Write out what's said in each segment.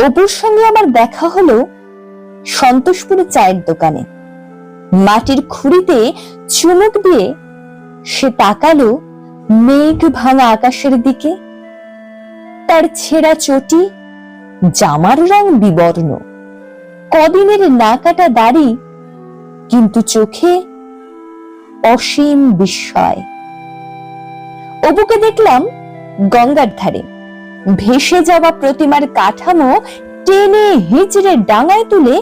অপুর সঙ্গে আমার দেখা হলো সন্তোষপুরে চায়ের দোকানে। মাটির খুঁড়িতে চুমুক দিয়ে সে তাকালো মেঘ ভাঙা আকাশের দিকে। তার ছেঁড়া চটি, জামার রং বিবর্ণ, কদিনের না কাটা দাড়ি, কিন্তু চোখে অসীম বিস্ময়। অপুকে দেখলাম গঙ্গার ধারে ভেসে যাওয়া প্রতিমার কাঠামো টেনে হিঁচড়ে ডাঙায় তুলে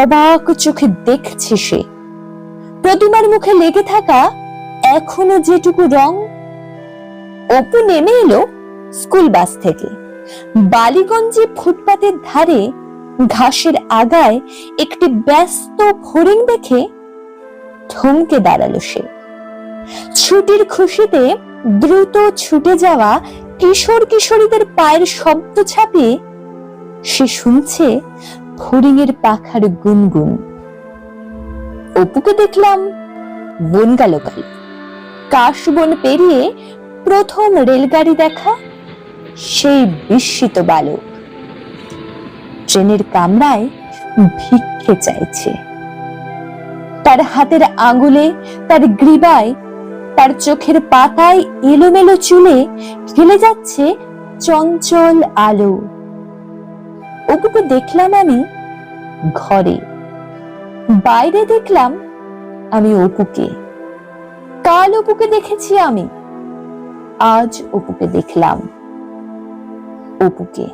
অবাক চোখে দেখছে সে। প্রতিমার মুখে লেগে থাকা এখনো যেটুকু রং। অপু নেমে এলো স্কুল বাস থেকে। বালিগঞ্জে ফুটপাতের ধারে ঘাসের আগায় একটি ব্যস্ত হরিণ দেখে থমকে দাঁড়ালো সে। ছুটির খুশিতে দ্রুত ছুটে যাওয়া কিশোর কিশোরীদের পায়ের শব্দ ছাপিয়ে সে শুনছে হরিণের পাখার গুনগুন। অপুকে দেখলাম বনগা লোকাল। কাশবন পেরিয়ে প্রথম রেলগাড়ি দেখা সেই বিস্মিত বালক ট্রেনের কামরায় ভিক্ষে চাইছে। তার হাতের আঙুলে, তার গ্রীবায়, তার চোখের পাতায় এলোমেলো চুলে খেলে যাচ্ছে চঞ্চল আলো। অপুকে দেখলাম আমি ঘরে, বাইরে দেখলাম আমি অপুকে। কাল অপুকে দেখেছি আমি, আজ অপুকে দেখলাম, অপুকে।